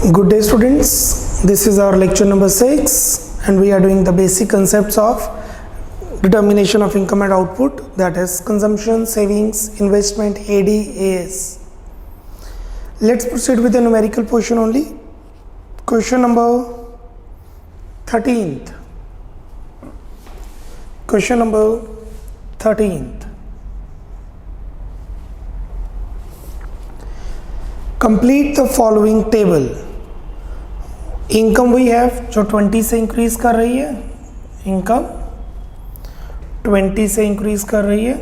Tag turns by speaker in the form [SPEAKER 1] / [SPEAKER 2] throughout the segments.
[SPEAKER 1] Good day students, this is our lecture number 6 and we are doing the basic concepts of determination of income and output, that is consumption, savings, investment, AD, AS. Let's proceed with the numerical portion only. Question number 13th. Question number 13th. Complete the following table. Income वही है जो 20 से increase कर रही है, income 20 से increase कर रही है,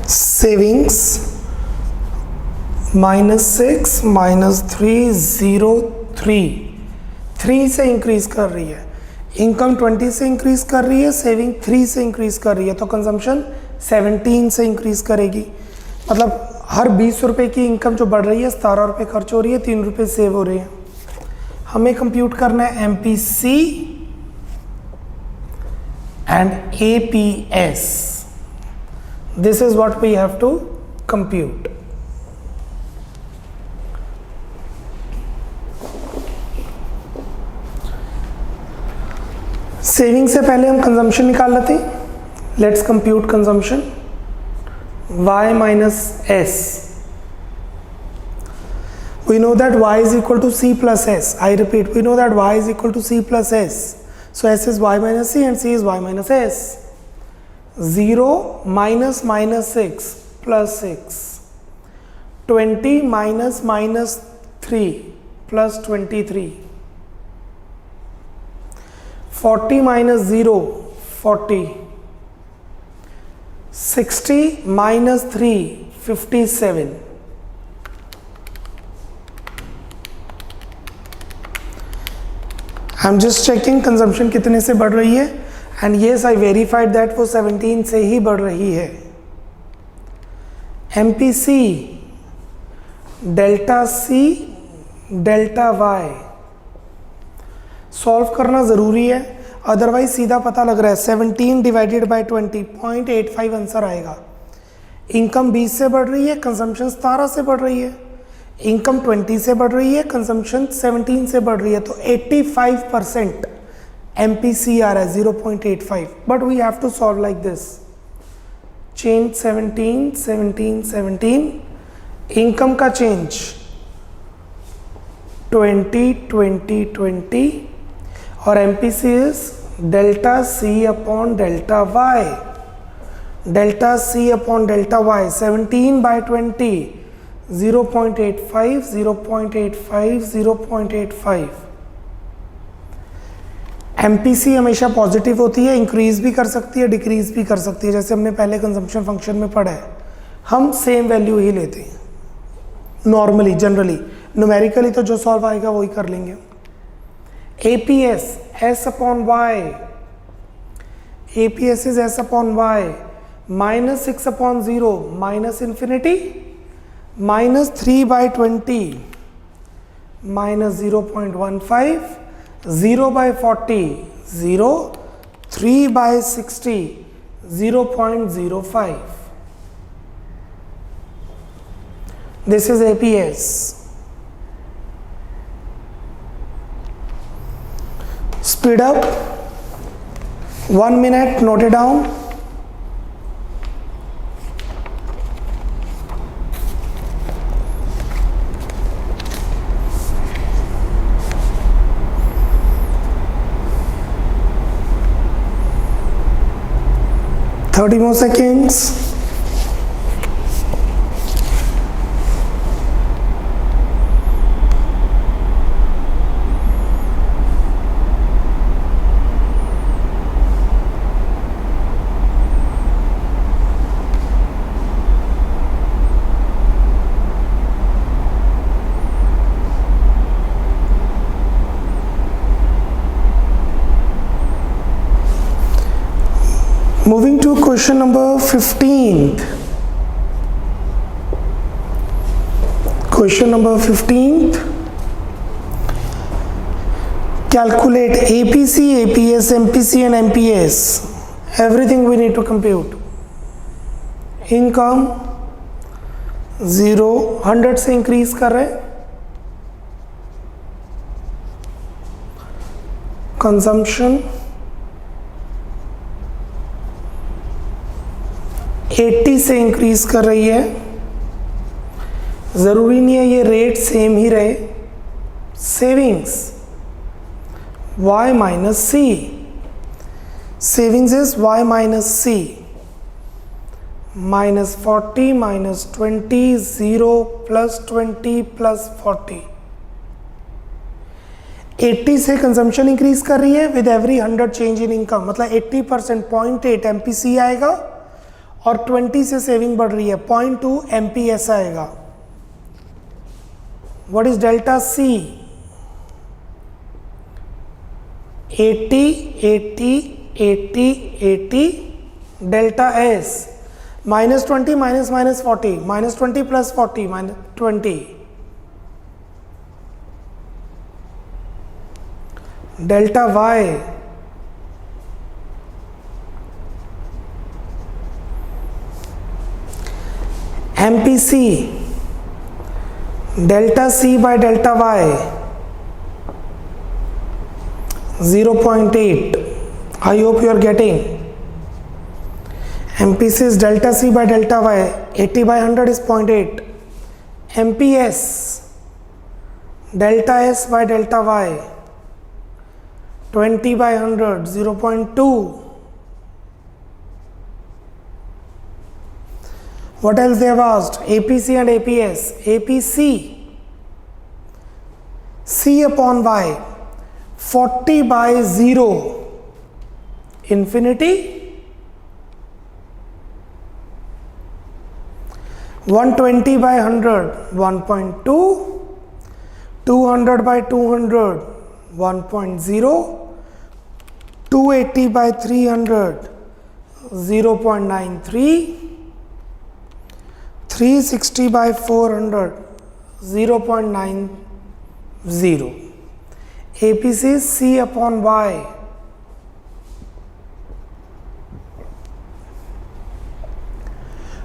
[SPEAKER 1] सेविंग्स -6 -3 0 3 से इंक्रीज कर रही है, इनकम 20 से इंक्रीज कर रही है, सेविंग 3 से इंक्रीज कर रही है, तो कंजम्पशन 17 से इंक्रीज करेगी। मतलब हर 20 रुपए की इनकम जो बढ़ रही है 17 रुपये खर्च हो रही है, 3 रुपये सेव हो रहे हैं। हमें कंप्यूट करना है MPC and APS। This is what we have to compute. Saving से पहले हम कंजम्पशन निकाल लेते हैं। Let's compute consumption. Y minus S. We know that Y is equal to C plus S. I repeat, we know that Y is equal to C plus S. So S is Y minus C and C is Y minus S. 0 minus minus 6 plus 6. 20 minus minus 3 plus 23. 40 minus 0, 40. 60 minus 3, 57. I'm just checking consumption कितने से बढ़ रही है, and yes, I verified that वो 17 से ही बढ़ रही है। MPC, delta C, delta Y solve करना ज़रूरी है, अदरवाइज सीधा पता लग रहा है 17 डिवाइडेड बाई 20 0.85 आंसर आएगा। इनकम 20 से बढ़ रही है, कंजम्पशन 17 से बढ़ रही है, इनकम 20 से बढ़ रही है, कंजम्पशन 17 से बढ़ रही है, तो 85% MPC आ रहा है 0.85। But we have to solve like this. Change 17 17 17, income का चेंज 20 20 20 और MPC is delta C upon delta Y। Delta C upon delta Y 17 by 20 0.85 0.85 0.85। MPC हमेशा पॉजिटिव होती है, इंक्रीज भी कर सकती है, डिक्रीज भी कर सकती है, जैसे हमने पहले कंजम्पशन फंक्शन में पढ़ा है। हम सेम वैल्यू ही लेते हैं नॉर्मली, जनरली। न्यूमेरिकली तो जो सॉल्व आएगा वही कर लेंगे। APS S upon Y. APS is S upon Y. Minus 6 upon 0. Minus infinity. Minus 3 by 20. Minus 0.15. 0 by 40. 0. 3 by 60. 0.05. This is APS. Speed up, 1 minute, note it down. Thirty more seconds. Moving to question number 15th. Question number 15th. Calculate APC, APS, MPC and MPS. Everything we need to compute. Income 0 100 से increase कर रहे हैं, consumption 80 से increase कर रही है। ज़रूरी नहीं है ये रेट सेम ही रहे। Savings y minus C, savings is y minus C, minus 40 minus 20, 0 plus 20 plus 40। 80 से कंजम्पशन इंक्रीज कर रही है with every 100 change in income, मतलब 80% 0.8 एमपीसी आएगा, और 20 से सेविंग बढ़ रही है 0.2 एमपीएस आएगा। What is delta C? 80 80 80 80, delta S minus 20 minus minus 40, minus 20 plus 40 minus 20, delta Y MPC, delta C by delta Y 0.8. I hope you are getting. MPC is delta C by delta Y. 80 by 100 is 0.8. MPS delta S by delta Y 20 by 100 0.2. What else they have asked? APC and APS. APC C upon Y 40 by 0 infinity, 120 by 100 1.2, 200 by 200 1.0, 280 by 300 0.93, 360 by 400 0.90. APC is C upon Y.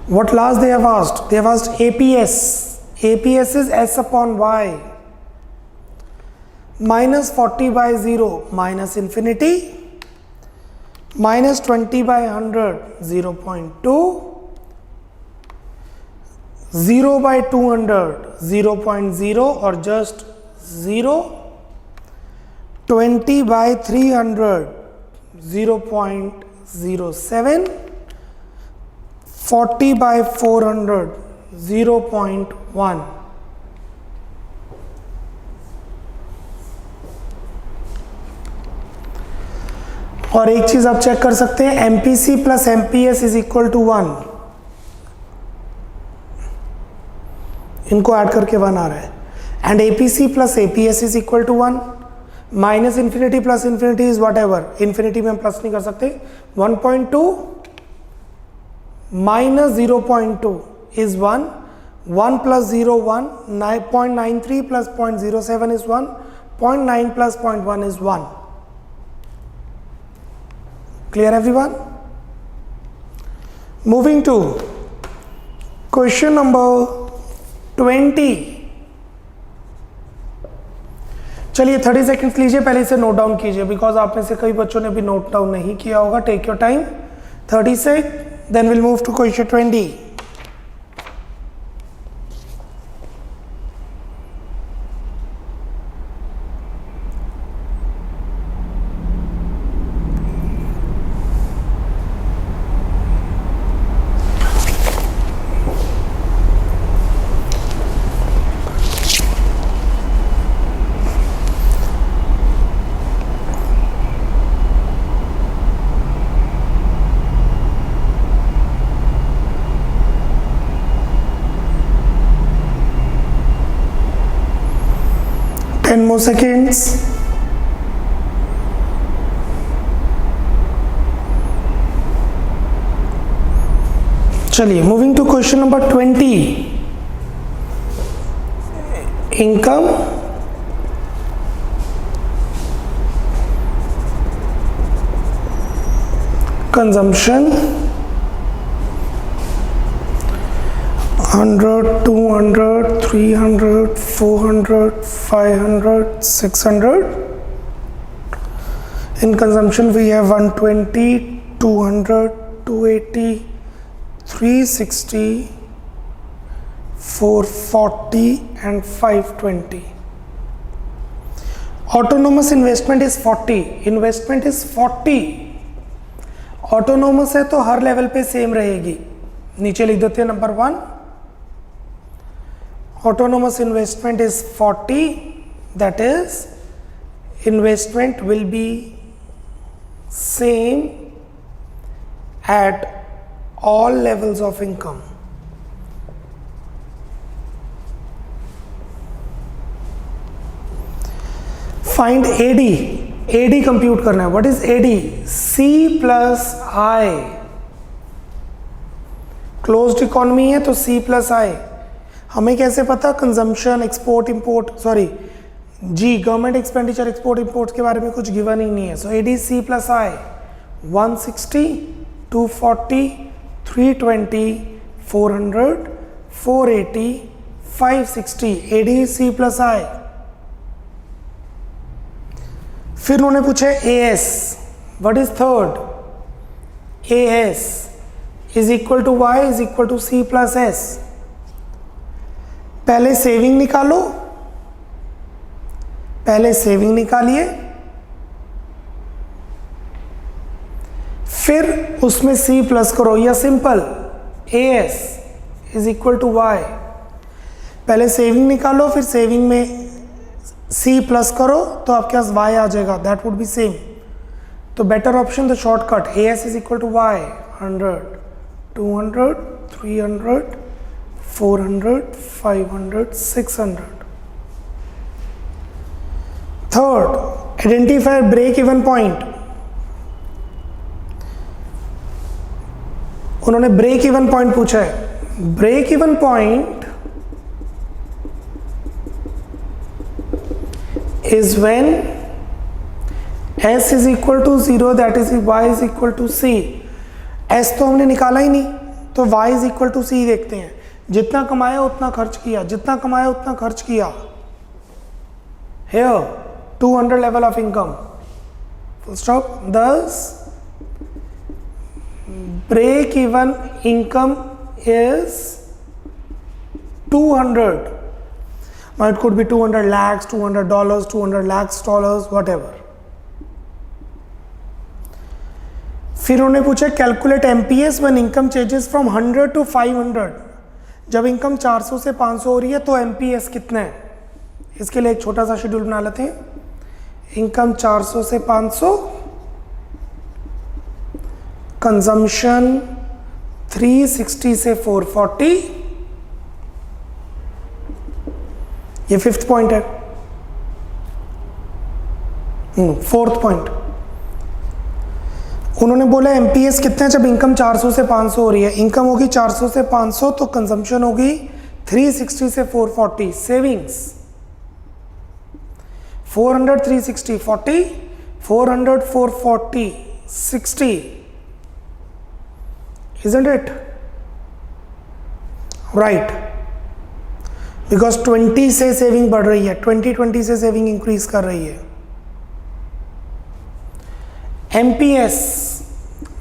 [SPEAKER 1] What last they have asked? They have asked APS. APS is S upon Y. Minus 40 by 0 minus infinity, minus 20 by 100 0.2, 0 by 200 0.0 or just 0, 20 by 300 0.07, 40 by 400 0.1. और एक चीज आप check कर सकते हैं, MPC plus MPS is equal to 1, इनको add करके 1 आ रहा है, and APC plus APS is equal to 1, minus infinity plus infinity is whatever, infinity में हम प्लस नहीं कर सकते, 1.2 minus 0.2 is 1, 1 plus 0 1, 0.93 plus 0.07 is 1, 0.9 plus 0.1 is 1. Clear everyone? Moving to question number 20. चलिए 30 सेकेंड्स लीजिए, पहले इसे नोट डाउन कीजिए, बिकॉज आप में से कई बच्चों ने भी नोट डाउन नहीं किया होगा. Take your time, 30 sec, then will move to question 20. More seconds. चलिए, moving to question number 20. Income, consumption, 100, 200, 300, 400, 500, 600. In consumption we have 120, 200, 280, 360, 440 and 520. Autonomous investment is 40. Investment is 40. Autonomous है तो हर लेवल पे same रहेगी. नीचे लिख देते हैं number 1. Autonomous investment is 40. That is, investment will be same at all levels of income. Find AD. AD compute करना है. What is AD? C plus I. Closed economy है तो C plus I. हमें कैसे पता? कंजम्पशन, एक्सपोर्ट, इंपोर्ट, सॉरी जी, government expenditure, export import के बारे में कुछ गिवन ही नहीं है. सो AD C plus I. 160, 240, 320, 400, 480, 560. AD C plus I. फिर उन्होंने पूछा AS. What is third? AS is equal to Y is equal to C plus S. पहले सेविंग निकालो, पहले सेविंग निकालिए, फिर उसमें C प्लस करो, या simple AS is equal to Y. पहले सेविंग निकालो, फिर सेविंग में C प्लस करो तो आपके पास Y आ जाएगा. That would be same. तो better option the shortcut AS is equal to Y. 100, 200, 300, 400, 500, 600. Third, identify break even point. उन्होंने ब्रेक इवन पॉइंट पूछा है. Break even point is when S is equal to 0, that is Y is equal to C. S तो हमने निकाला ही नहीं, तो Y is equal to C देखते हैं. जितना कमाया उतना खर्च किया, जितना कमाया उतना खर्च किया. Here 200 level of income. Full stop. Thus break even income is 200. Now it could be 200 lakhs, $200, 200 lakhs dollars, whatever. फिर उन्होंने पूछा calculate MPS when income changes from 100 to 500. जब इनकम 400 से 500 हो रही है तो MPS कितना है? इसके लिए एक छोटा सा शेड्यूल बना लेते हैं. इनकम 400 से 500, कंजम्पशन 360 से 440. ये फिफ्थ पॉइंट है. फोर्थ पॉइंट, उन्होंने बोला एमपीएस कितना है जब इनकम 400 से 500 हो रही है. इनकम होगी 400 से 500 तो कंजम्पशन होगी 360 से 440. Savings 400, 360, 40, 400, 440, 60. Isn't it? Right. Because 20 से सेविंग बढ़ रही है, 20 से सेविंग इंक्रीज कर रही है. MPS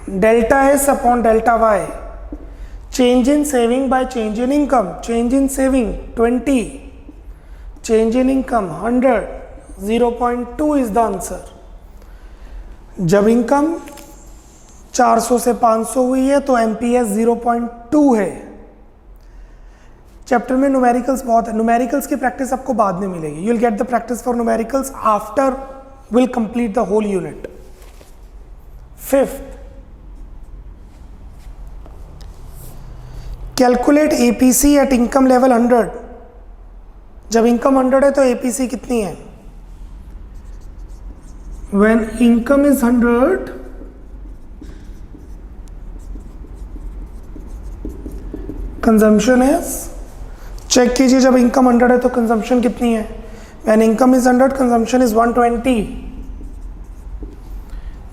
[SPEAKER 1] delta S upon delta Y. Change in saving by change in income. Change in saving 20, change in income 100. 0.2 is the answer. जब इनकम 400 से 500 हुई है तो MPS 0.2 है. चैप्टर में न्यूमेरिकल्स बहुत है. न्यूमेरिकल्स की प्रैक्टिस आपको बाद में मिलेगी. You will get the practice for numericals after will complete the whole unit. Fifth, calculate APC at income level 100. जब इनकम 100 है तो APC कितनी है? When income is 100, consumption is, check कीजिए जब इनकम 100 है तो कंजम्पशन कितनी है? When income is 100, consumption is 120.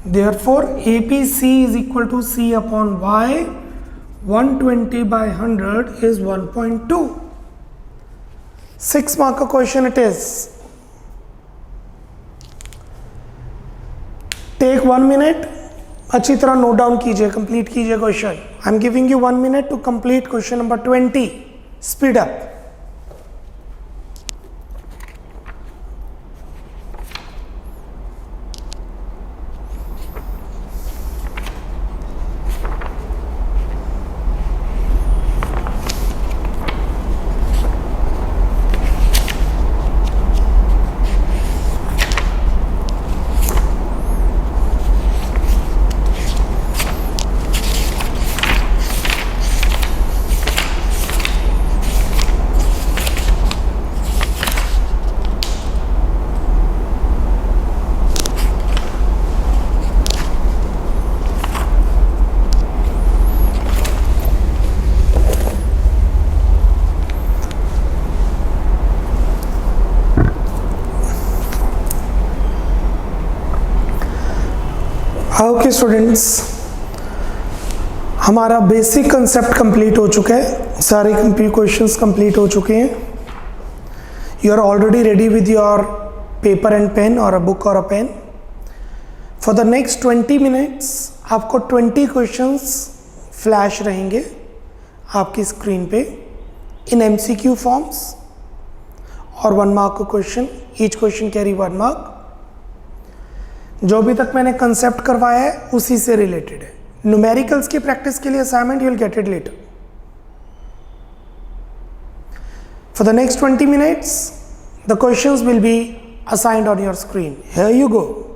[SPEAKER 1] Therefore APC is equal to C upon Y. 120 by 100 is 1.2. 6 mark का question it is. Take 1 minute, अच्छी तरह नोट डाउन कीजिए, कंप्लीट कीजिए question. I am giving you 1 minute to complete question number 20. Speed up. Okay students, हमारा basic concept complete हो चुका है, सारे क्वेश्चंस कंप्लीट हो चुके हैं. You are already ready with your paper and pen और अ बुक और a pen. For the next 20 minutes आपको 20 क्वेश्चंस फ्लैश रहेंगे आपकी स्क्रीन पे इन एमसीक्यू फॉर्म्स और 1 मार्क का question. Each question carry 1 mark. जो भी तक मैंने कंसेप्ट करवाया है उसी से रिलेटेड है. न्यूमेरिकल्स की प्रैक्टिस के लिए assignment you will get it later. For the next 20 minutes the questions will be assigned on your screen. Here you go.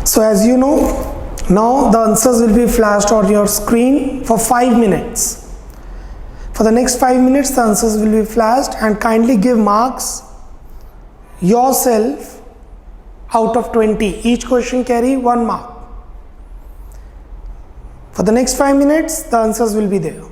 [SPEAKER 1] So as you know, now the answers will be flashed on your screen for 5 minutes. For the next 5 minutes, the answers will be flashed, and kindly give marks yourself out of 20. Each question carry 1 mark. For the next 5 minutes, the answers will be there.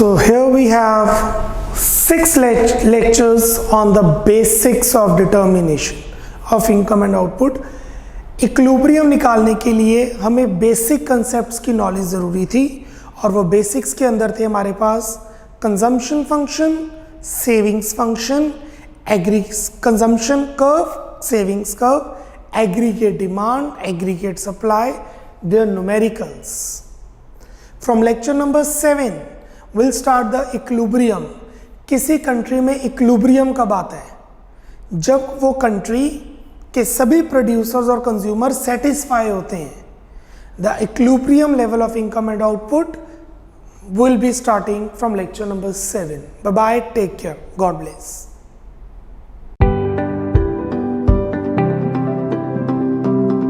[SPEAKER 1] So here we have 6 lectures on the basics of determination of income and output. Equilibrium निकालने के लिए हमें basic concepts की knowledge ज़रूरी थी और वो basics के अंदर थे हमारे पास consumption function, savings function, consumption curve, savings curve, aggregate demand, aggregate supply, their numericals. From lecture number 7 we'll start the equilibrium. किसी कंट्री में इक्विलिब्रियम कब आता है? जब वो कंट्री के सभी प्रोड्यूसर्स और कंज्यूमर सेटिस्फाई होते हैं. The equilibrium level of income and output will be starting from lecture number 7. Bye bye, take care, God bless.